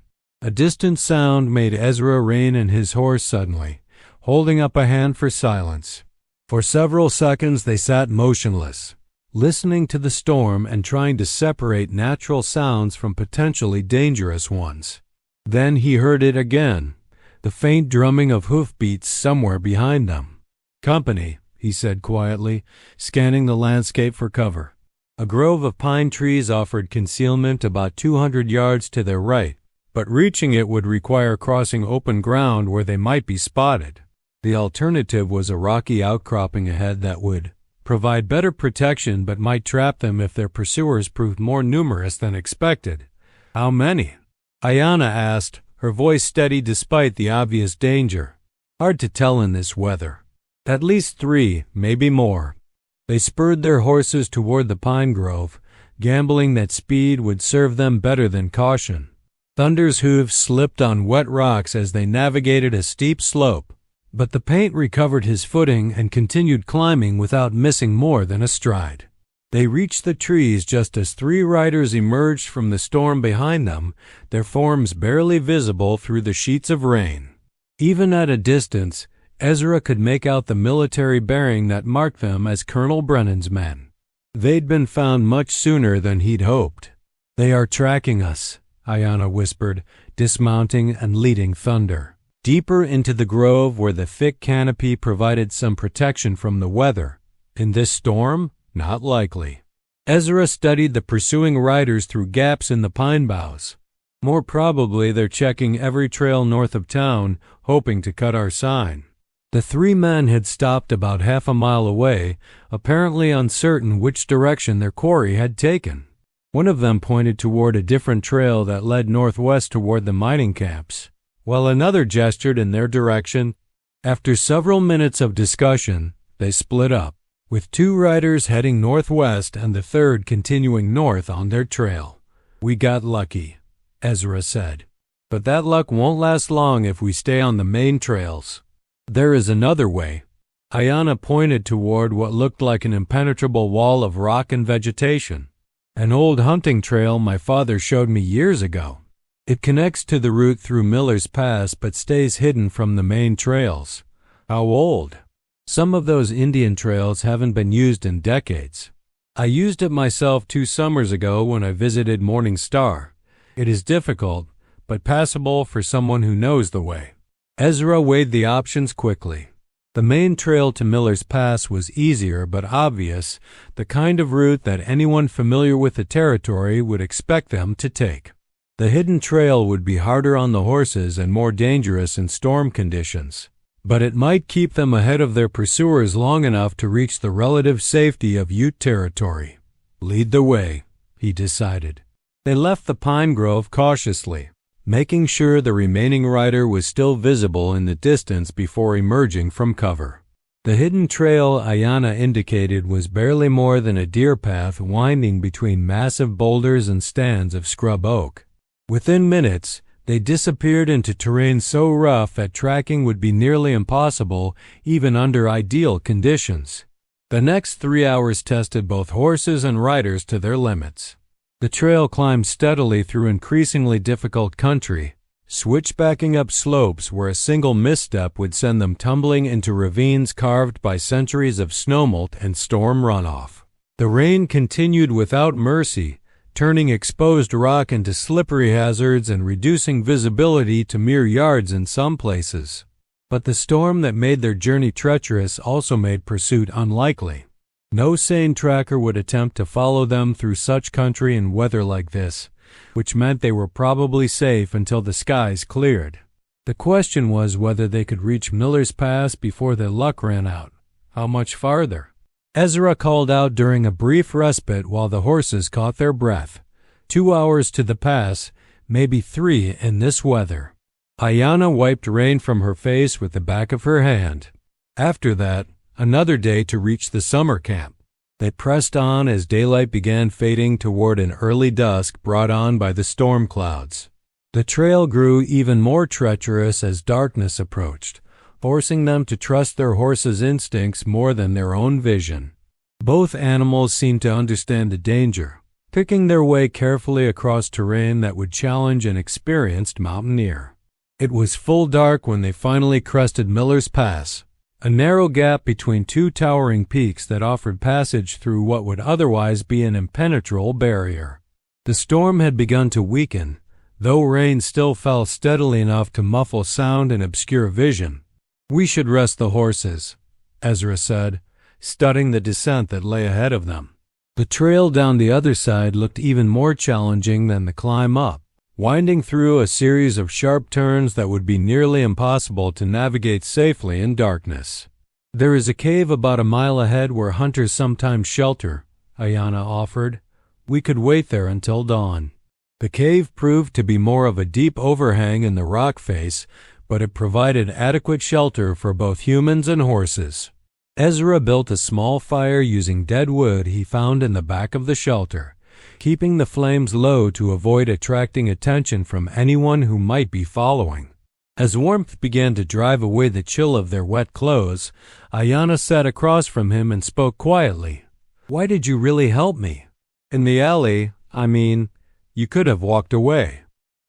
A distant sound made Ezra rein in his horse suddenly, holding up a hand for silence. For several seconds they sat motionless, listening to the storm and trying to separate natural sounds from potentially dangerous ones. Then he heard it again, the faint drumming of hoofbeats somewhere behind them. "Company," he said quietly, scanning the landscape for cover. A grove of pine trees offered concealment about 200 yards to their right, but reaching it would require crossing open ground where they might be spotted. The alternative was a rocky outcropping ahead that would provide better protection but might trap them if their pursuers proved more numerous than expected. "How many?" Ayanna asked, her voice steady despite the obvious danger. "Hard to tell in this weather. At least 3, maybe more." They spurred their horses toward the pine grove, gambling that speed would serve them better than caution. Thunder's hooves slipped on wet rocks as they navigated a steep slope, but the paint recovered his footing and continued climbing without missing more than a stride. They reached the trees just as 3 riders emerged from the storm behind them, their forms barely visible through the sheets of rain. Even at a distance, Ezra could make out the military bearing that marked them as Colonel Brennan's men. They'd been found much sooner than he'd hoped. "They are tracking us," Ayanna whispered, dismounting and leading Thunder deeper into the grove where the thick canopy provided some protection from the weather. In this storm? Not likely. Ezra studied the pursuing riders through gaps in the pine boughs. "More probably they're checking every trail north of town, hoping to cut our sign." The 3 men had stopped about half a mile away, apparently uncertain which direction their quarry had taken. One of them pointed toward a different trail that led northwest toward the mining camps, while another gestured in their direction. After several minutes of discussion, they split up, with 2 riders heading northwest and the third continuing north on their trail. "We got lucky," Ezra said. "But that luck won't last long if we stay on the main trails. There is another way." Ayanna pointed toward what looked like an impenetrable wall of rock and vegetation. "An old hunting trail my father showed me years ago." It connects to the route through Miller's Pass but stays hidden from the main trails. How old? Some of those Indian trails haven't been used in decades. I used it myself 2 summers ago when I visited Morning Star. It is difficult, but passable for someone who knows the way. Ezra weighed the options quickly. The main trail to Miller's Pass was easier but obvious, the kind of route that anyone familiar with the territory would expect them to take. The hidden trail would be harder on the horses and more dangerous in storm conditions, but it might keep them ahead of their pursuers long enough to reach the relative safety of Ute territory. Lead the way, he decided. They left the pine grove cautiously, making sure the remaining rider was still visible in the distance before emerging from cover. The hidden trail Ayanna indicated was barely more than a deer path winding between massive boulders and stands of scrub oak. Within minutes, they disappeared into terrain so rough that tracking would be nearly impossible even under ideal conditions. The next 3 hours tested both horses and riders to their limits. The trail climbed steadily through increasingly difficult country, switchbacking up slopes where a single misstep would send them tumbling into ravines carved by centuries of snowmelt and storm runoff. The rain continued without mercy, turning exposed rock into slippery hazards and reducing visibility to mere yards in some places. But the storm that made their journey treacherous also made pursuit unlikely. No sane tracker would attempt to follow them through such country and weather like this, which meant they were probably safe until the skies cleared. The question was whether they could reach Miller's Pass before their luck ran out. How much farther? Ezra called out during a brief respite while the horses caught their breath. 2 hours to the pass, maybe 3 in this weather. Ayanna wiped rain from her face with the back of her hand. After that, another day to reach the summer camp. They pressed on as daylight began fading toward an early dusk brought on by the storm clouds. The trail grew even more treacherous as darkness approached, forcing them to trust their horses' instincts more than their own vision. Both animals seemed to understand the danger, picking their way carefully across terrain that would challenge an experienced mountaineer. It was full dark when they finally crested Miller's Pass, a narrow gap between 2 towering peaks that offered passage through what would otherwise be an impenetrable barrier. The storm had begun to weaken, though rain still fell steadily enough to muffle sound and obscure vision. "We should rest the horses," Ezra said, studying the descent that lay ahead of them. The trail down the other side looked even more challenging than the climb up, winding through a series of sharp turns that would be nearly impossible to navigate safely in darkness. "There is a cave about a mile ahead where hunters sometimes shelter," Ayanna offered. "We could wait there until dawn." The cave proved to be more of a deep overhang in the rock face, but it provided adequate shelter for both humans and horses. Ezra built a small fire using dead wood he found in the back of the shelter, keeping the flames low to avoid attracting attention from anyone who might be following. As warmth began to drive away the chill of their wet clothes, Ayanna sat across from him and spoke quietly. "Why did you really help me? In the alley, you could have walked away."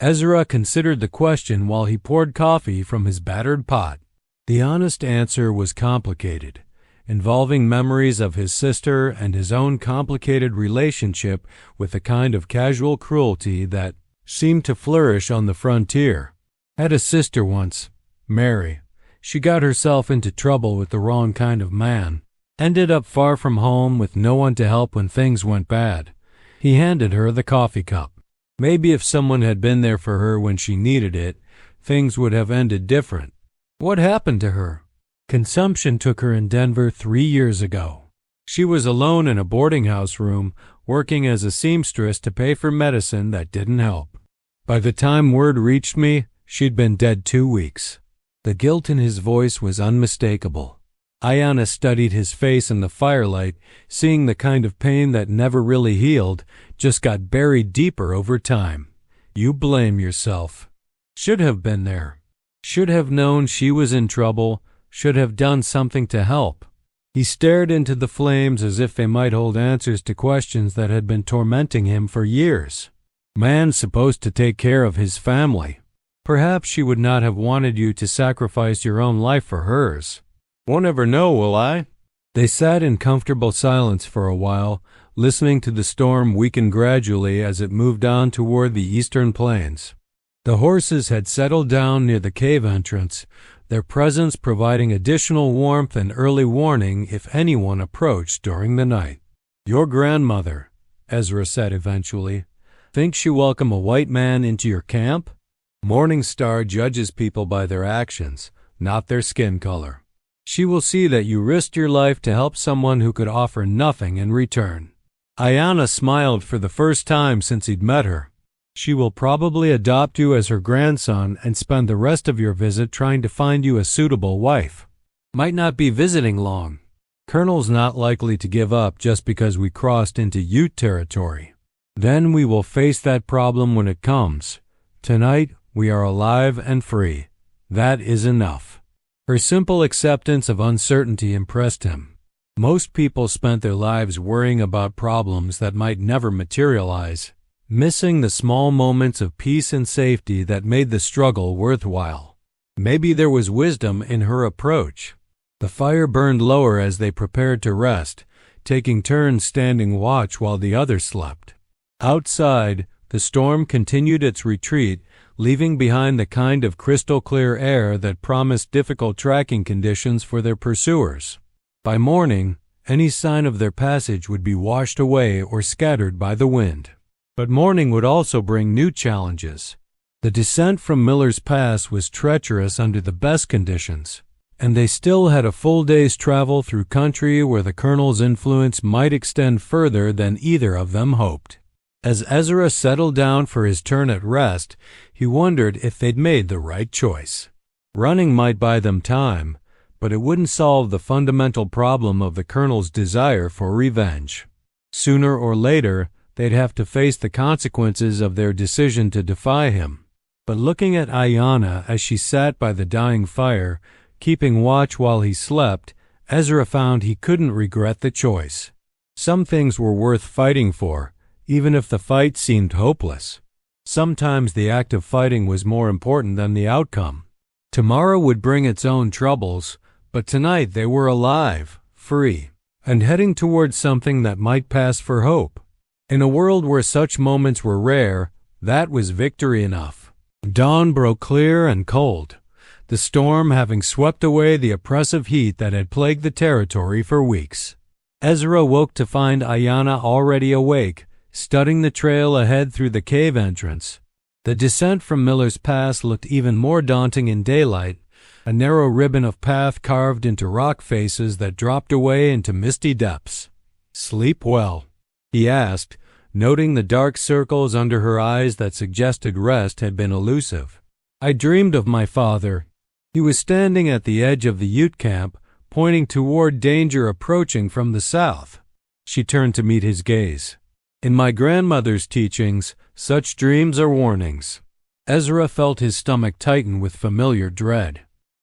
Ezra considered the question while he poured coffee from his battered pot. The honest answer was complicated, involving memories of his sister and his own complicated relationship with a kind of casual cruelty that seemed to flourish on the frontier. "Had a sister once, Mary. She got herself into trouble with the wrong kind of man. Ended up far from home with no one to help when things went bad." He handed her the coffee cup. "Maybe if someone had been there for her when she needed it, things would have ended different." "What happened to her?" "Consumption took her in Denver 3 years ago. She was alone in a boarding house room, working as a seamstress to pay for medicine that didn't help. By the time word reached me, she'd been dead 2 weeks." The guilt in his voice was unmistakable. Ayanna studied his face in the firelight, seeing the kind of pain that never really healed, just got buried deeper over time. "You blame yourself. Should have been there. Should have known she was in trouble, should have done something to help." He stared into the flames as if they might hold answers to questions that had been tormenting him for years. Man's supposed to take care of his family. Perhaps she would not have wanted you to sacrifice your own life for hers. Won't ever know, will I? They sat in comfortable silence for a while, listening to the storm weaken gradually as it moved on toward the eastern plains. The horses had settled down near the cave entrance, their presence providing additional warmth and early warning if anyone approached during the night. Your grandmother, Ezra said eventually, thinks you welcome a white man into your camp? Morning Star judges people by their actions, not their skin color. She will see that you risked your life to help someone who could offer nothing in return. Ayanna smiled for the first time since he'd met her. She will probably adopt you as her grandson and spend the rest of your visit trying to find you a suitable wife. Might not be visiting long. Colonel's not likely to give up just because we crossed into Ute territory. Then we will face that problem when it comes. Tonight, we are alive and free. That is enough. Her simple acceptance of uncertainty impressed him. Most people spent their lives worrying about problems that might never materialize, missing the small moments of peace and safety that made the struggle worthwhile. Maybe there was wisdom in her approach. The fire burned lower as they prepared to rest, taking turns standing watch while the others slept. Outside, the storm continued its retreat, leaving behind the kind of crystal-clear air that promised difficult tracking conditions for their pursuers. By morning, any sign of their passage would be washed away or scattered by the wind. But morning would also bring new challenges. The descent from Miller's Pass was treacherous under the best conditions, and they still had a full day's travel through country where the colonel's influence might extend further than either of them hoped. As Ezra settled down for his turn at rest, he wondered if they'd made the right choice. Running might buy them time, but it wouldn't solve the fundamental problem of the colonel's desire for revenge. Sooner or later, they'd have to face the consequences of their decision to defy him. But looking at Ayanna as she sat by the dying fire, keeping watch while he slept, Ezra found he couldn't regret the choice. Some things were worth fighting for, even if the fight seemed hopeless. Sometimes the act of fighting was more important than the outcome. Tomorrow would bring its own troubles, but tonight they were alive, free, and heading towards something that might pass for hope. In a world where such moments were rare, that was victory enough. Dawn broke clear and cold, the storm having swept away the oppressive heat that had plagued the territory for weeks. Ezra woke to find Ayanna already awake, studying the trail ahead through the cave entrance. The descent from Miller's Pass looked even more daunting in daylight, a narrow ribbon of path carved into rock faces that dropped away into misty depths. "Sleep well?" he asked, noting the dark circles under her eyes that suggested rest had been elusive. "I dreamed of my father." He was standing at the edge of the Ute camp, pointing toward danger approaching from the south. She turned to meet his gaze. "In my grandmother's teachings, such dreams are warnings." Ezra felt his stomach tighten with familiar dread.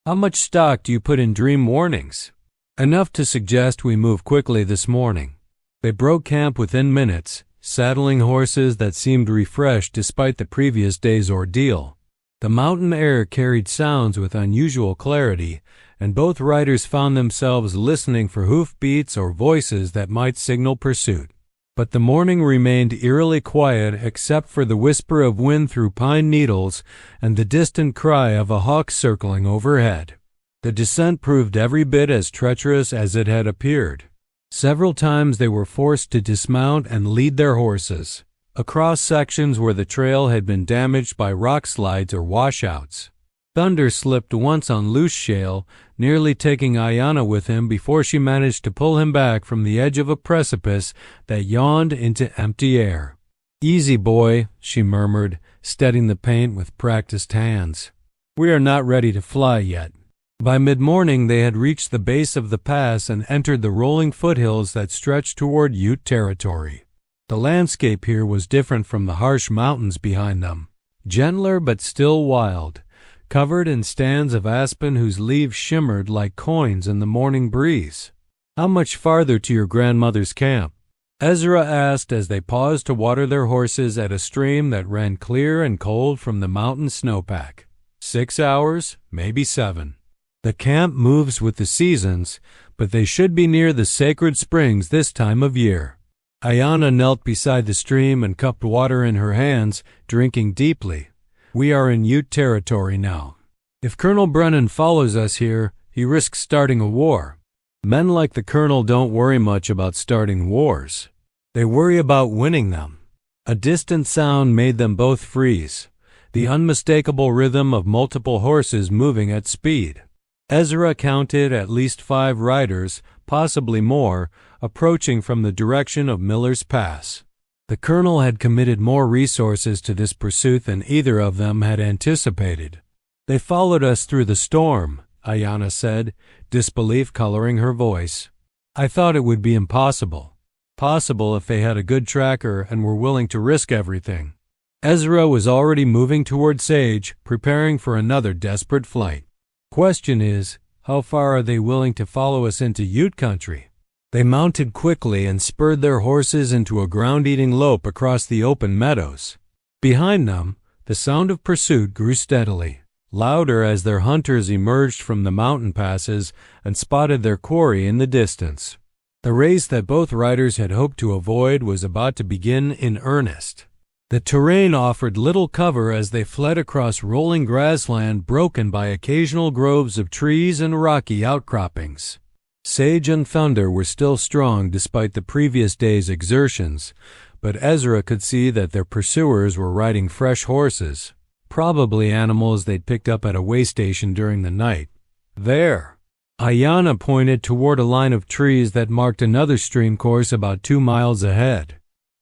"How much stock do you put in dream warnings?" "Enough to suggest we move quickly this morning." They broke camp within minutes, saddling horses that seemed refreshed despite the previous day's ordeal. The mountain air carried sounds with unusual clarity, and both riders found themselves listening for hoofbeats or voices that might signal pursuit. But the morning remained eerily quiet except for the whisper of wind through pine needles and the distant cry of a hawk circling overhead. The descent proved every bit as treacherous as it had appeared. Several times they were forced to dismount and lead their horses, across sections where the trail had been damaged by rock slides or washouts. Thunder slipped once on loose shale, nearly taking Ayanna with him before she managed to pull him back from the edge of a precipice that yawned into empty air. "Easy, boy," she murmured, steadying the paint with practiced hands. "We are not ready to fly yet." By mid-morning they had reached the base of the pass and entered the rolling foothills that stretched toward Ute territory. The landscape here was different from the harsh mountains behind them, gentler but still wild, covered in stands of aspen whose leaves shimmered like coins in the morning breeze. "How much farther to your grandmother's camp?" Ezra asked as they paused to water their horses at a stream that ran clear and cold from the mountain snowpack. 6 hours, maybe 7. The camp moves with the seasons, but they should be near the sacred springs this time of year. Ayanna knelt beside the stream and cupped water in her hands, drinking deeply. We are in Ute territory now. If Colonel Brennan follows us here, he risks starting a war. Men like the Colonel don't worry much about starting wars. They worry about winning them. A distant sound made them both freeze, the unmistakable rhythm of multiple horses moving at speed. Ezra counted at least 5 riders, possibly more, approaching from the direction of Miller's Pass. The Colonel had committed more resources to this pursuit than either of them had anticipated. They followed us through the storm, Ayanna said, disbelief coloring her voice. I thought it would be impossible. Possible if they had a good tracker and were willing to risk everything. Ezra was already moving toward Sage, preparing for another desperate flight. Question is, how far are they willing to follow us into Ute country? They mounted quickly and spurred their horses into a ground-eating lope across the open meadows. Behind them, the sound of pursuit grew steadily, louder as their hunters emerged from the mountain passes and spotted their quarry in the distance. The race that both riders had hoped to avoid was about to begin in earnest. The terrain offered little cover as they fled across rolling grassland broken by occasional groves of trees and rocky outcroppings. Sage and Thunder were still strong despite the previous day's exertions, but Ezra could see that their pursuers were riding fresh horses, probably animals they'd picked up at a way station during the night. There! Ayanna pointed toward a line of trees that marked another stream course about 2 miles ahead.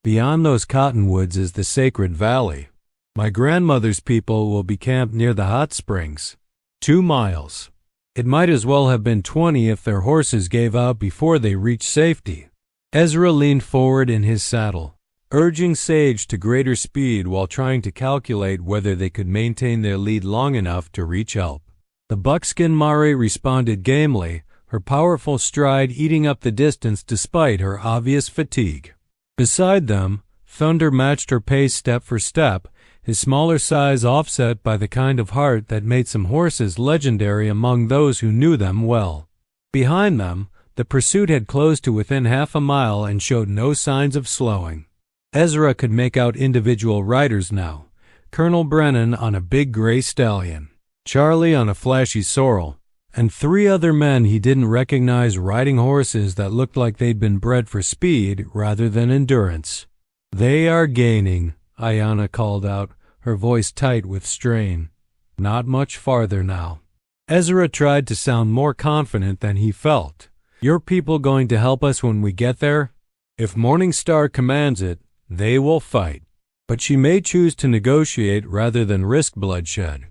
Beyond those cottonwoods is the Sacred Valley. My grandmother's people will be camped near the hot springs. 2 miles. It might as well have been 20 if their horses gave out before they reached safety. Ezra leaned forward in his saddle, urging Sage to greater speed while trying to calculate whether they could maintain their lead long enough to reach help. The buckskin Mare responded gamely, her powerful stride eating up the distance despite her obvious fatigue. Beside them, Thunder matched her pace step for step, his smaller size offset by the kind of heart that made some horses legendary among those who knew them well. Behind them, the pursuit had closed to within half a mile and showed no signs of slowing. Ezra could make out individual riders now, Colonel Brennan on a big gray stallion, Charlie on a flashy sorrel, and 3 other men he didn't recognize riding horses that looked like they'd been bred for speed rather than endurance. They are gaining, Ayanna called out, her voice tight with strain. Not much farther now. Ezra tried to sound more confident than he felt. Your people going to help us when we get there? If Morning Star commands it, they will fight. But she may choose to negotiate rather than risk bloodshed.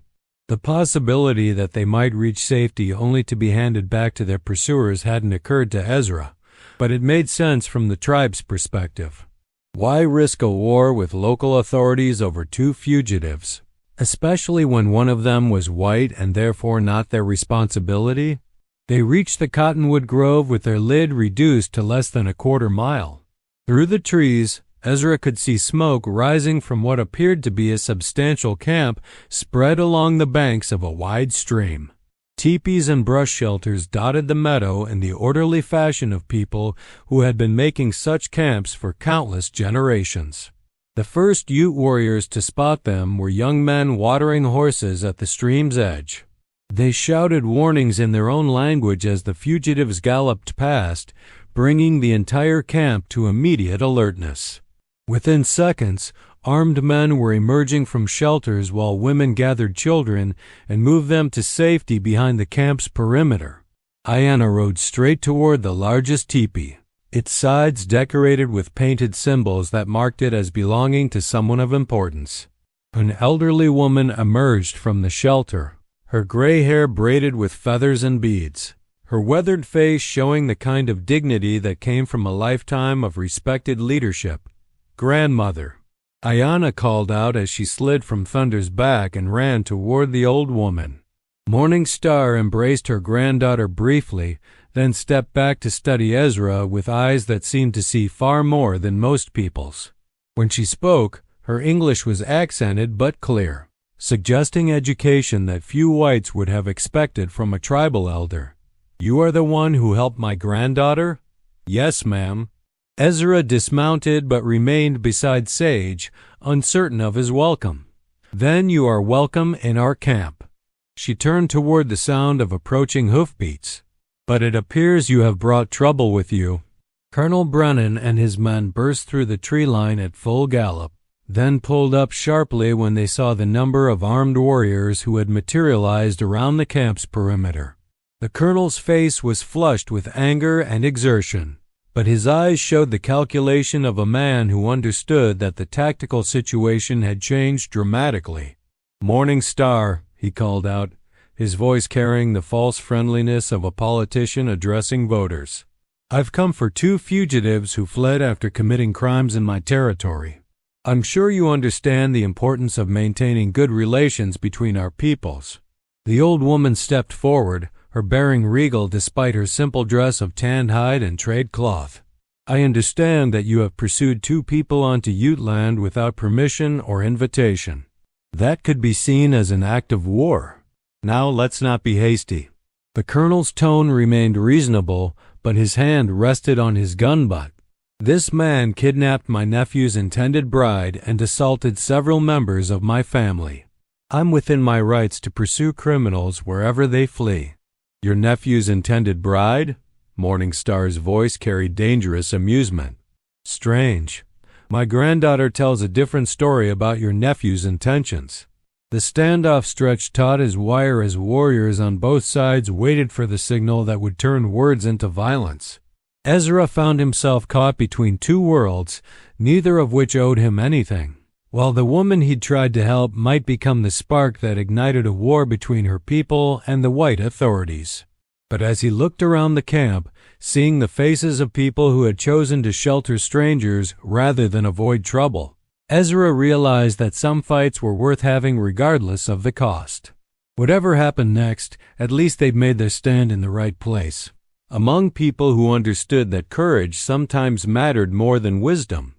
The possibility that they might reach safety only to be handed back to their pursuers hadn't occurred to Ezra, but it made sense from the tribe's perspective. Why risk a war with local authorities over 2 fugitives, especially when one of them was white and therefore not their responsibility? They reached the cottonwood grove with their lid reduced to less than a quarter mile. Through the trees, Ezra could see smoke rising from what appeared to be a substantial camp spread along the banks of a wide stream. Teepees and brush shelters dotted the meadow in the orderly fashion of people who had been making such camps for countless generations. The first Ute warriors to spot them were young men watering horses at the stream's edge. They shouted warnings in their own language as the fugitives galloped past, bringing the entire camp to immediate alertness. Within seconds, armed men were emerging from shelters while women gathered children and moved them to safety behind the camp's perimeter. Ayanna rode straight toward the largest teepee, its sides decorated with painted symbols that marked it as belonging to someone of importance. An elderly woman emerged from the shelter, her gray hair braided with feathers and beads, her weathered face showing the kind of dignity that came from a lifetime of respected leadership. Grandmother, Ayanna called out as she slid from Thunder's back and ran toward the old woman. Morning Star embraced her granddaughter briefly, then stepped back to study Ezra with eyes that seemed to see far more than most people's. When she spoke, her English was accented but clear, suggesting education that few whites would have expected from a tribal elder. "You are the one who helped my granddaughter?" "Yes, ma'am." Ezra dismounted but remained beside Sage, uncertain of his welcome. "Then you are welcome in our camp." She turned toward the sound of approaching hoofbeats. "But it appears you have brought trouble with you." Colonel Brennan and his men burst through the tree line at full gallop, then pulled up sharply when they saw the number of armed warriors who had materialized around the camp's perimeter. The colonel's face was flushed with anger and exertion, but his eyes showed the calculation of a man who understood that the tactical situation had changed dramatically. "Morning Star," he called out, his voice carrying the false friendliness of a politician addressing voters. "I've come for 2 fugitives who fled after committing crimes in my territory. I'm sure you understand the importance of maintaining good relations between our peoples." The old woman stepped forward, her bearing regal despite her simple dress of tanned hide and trade cloth. "I understand that you have pursued 2 people onto Ute land without permission or invitation. That could be seen as an act of war. Now let's not be hasty." The colonel's tone remained reasonable, but his hand rested on his gun butt. "This man kidnapped my nephew's intended bride and assaulted several members of my family. I'm within my rights to pursue criminals wherever they flee." "Your nephew's intended bride?" Morningstar's voice carried dangerous amusement. "Strange. My granddaughter tells a different story about your nephew's intentions." The standoff stretched taut as wire as warriors on both sides waited for the signal that would turn words into violence. Ezra found himself caught between 2 worlds, neither of which owed him anything. While the woman he'd tried to help might become the spark that ignited a war between her people and the white authorities. But as he looked around the camp, seeing the faces of people who had chosen to shelter strangers rather than avoid trouble, Ezra realized that some fights were worth having regardless of the cost. Whatever happened next, at least they'd made their stand in the right place, among people who understood that courage sometimes mattered more than wisdom.